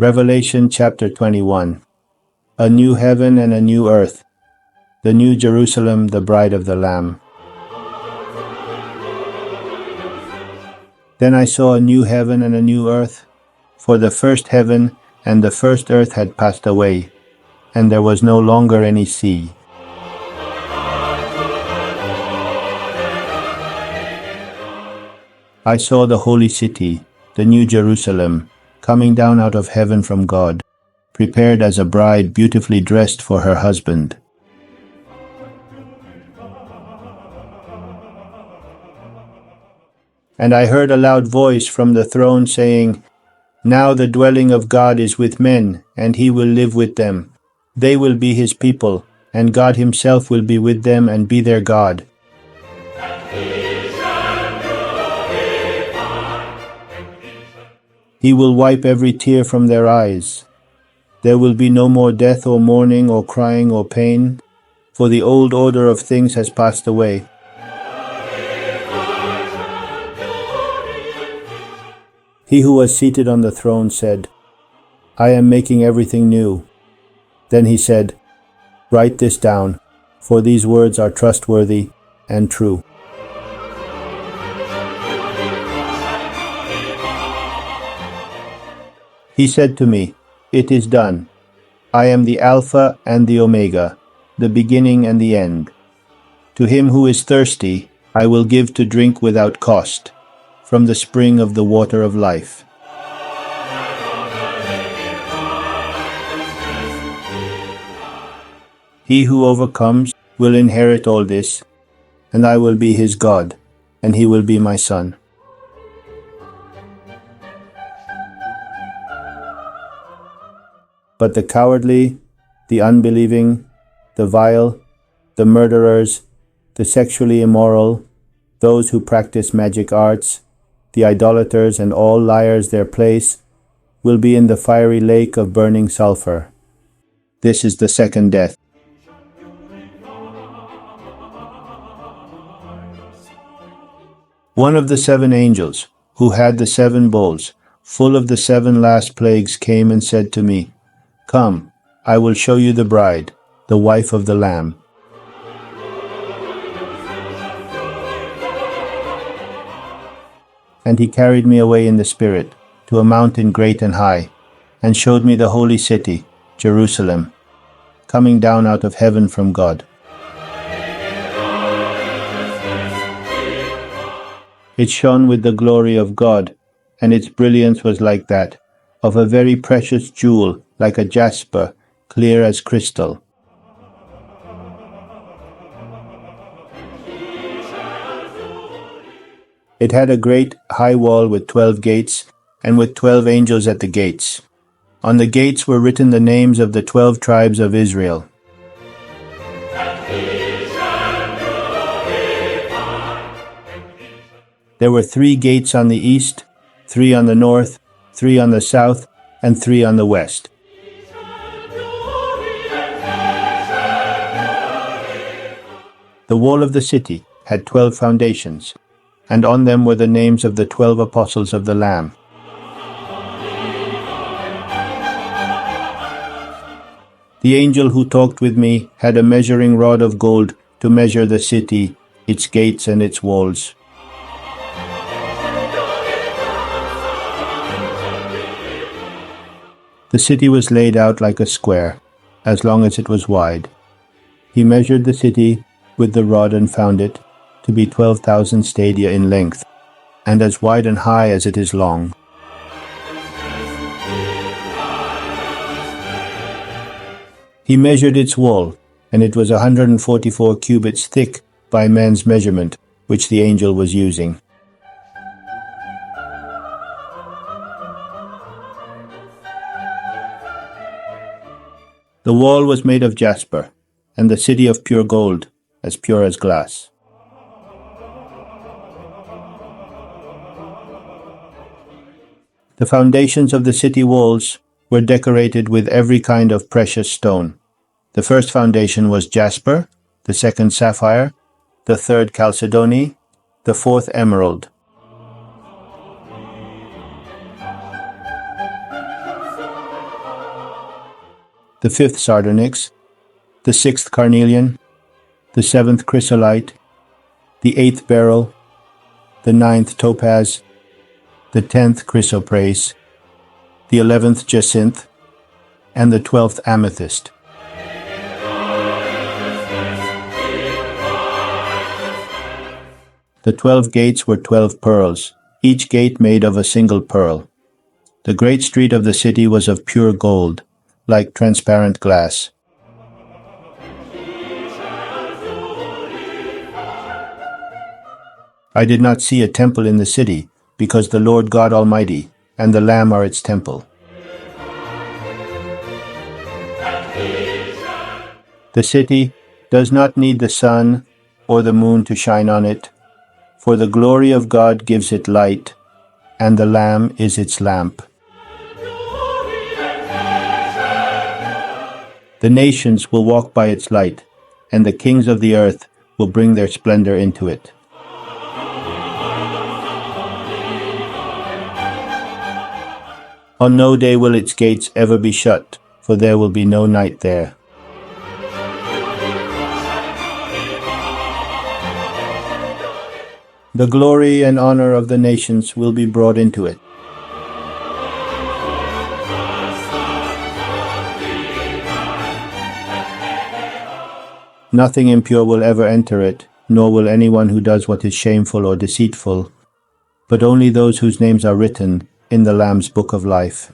Revelation chapter 21. A new heaven and a new earth, the new Jerusalem, the bride of the Lamb. Then I saw a new heaven and a new earth, for the first heaven and the first earth had passed away, and there was no longer any sea. I saw the holy city, the new Jerusalem, coming down out of heaven from God, prepared as a bride beautifully dressed for her husband. And I heard a loud voice from the throne saying, "Now the dwelling of God is with men, and he will live with them. They will be his people, and God himself will be with them and be their God. He will wipe every tear from their eyes. There will be no more death or mourning or crying or pain, for the old order of things has passed away." He who was seated on the throne said, "I am making everything new." Then he said, "Write this down, for these words are trustworthy and true." He said to me, "It is done. I am the Alpha and the Omega, the beginning and the end. To him who is thirsty, I will give to drink without cost, from the spring of the water of life." He who overcomes will inherit all this, and I will be his God, and he will be my son. But the cowardly, the unbelieving, the vile, the murderers, the sexually immoral, those who practice magic arts, the idolaters, and all liars, their place will be in the fiery lake of burning sulfur. This is the second death. One of the seven angels, who had the seven bowls, full of the seven last plagues, came and said to me, "Come, I will show you the bride, the wife of the Lamb." And he carried me away in the Spirit to a mountain great and high, and showed me the holy city, Jerusalem, coming down out of heaven from God. It shone with the glory of God, and its brilliance was like that of a very precious jewel, like a jasper, clear as crystal. It had a great high wall with 12 gates, and with 12 angels at the gates. On the gates were written the names of the 12 tribes of Israel. There were 3 gates on the east, 3 on the north, 3 on the south, and 3 on the west. The wall of the city had 12 foundations, and on them were the names of the 12 apostles of the Lamb. The angel who talked with me had a measuring rod of gold to measure the city, its gates and its walls. The city was laid out like a square, as long as it was wide. He measured the city with the rod and found it to be 12,000 stadia in length, and as wide and high as it is long. He measured its wall, and it was 144 cubits thick by men's measurement, which the angel was using. The wall was made of jasper, and the city of pure gold, as pure as glass. The foundations of the city walls were decorated with every kind of precious stone. The first foundation was jasper, the second sapphire, the third chalcedony, the fourth emerald. the 5th sardonyx, the 6th carnelian, the 7th chrysolite, the 8th beryl, the 9th topaz, the 10th chrysoprase, the 11th jacinth, and the 12th amethyst. The 12 gates were 12 pearls, each gate made of a single pearl. The great street of the city was of pure gold, like transparent glass. I did not see a temple in the city, because the Lord God Almighty and the Lamb are its temple. The city does not need the sun or the moon to shine on it, for the glory of God gives it light, and the Lamb is its lamp. The nations will walk by its light, and the kings of the earth will bring their splendor into it. On no day will its gates ever be shut, for there will be no night there. The glory and honor of the nations will be brought into it. Nothing impure will ever enter it, nor will anyone who does what is shameful or deceitful, but only those whose names are written in the Lamb's book of life.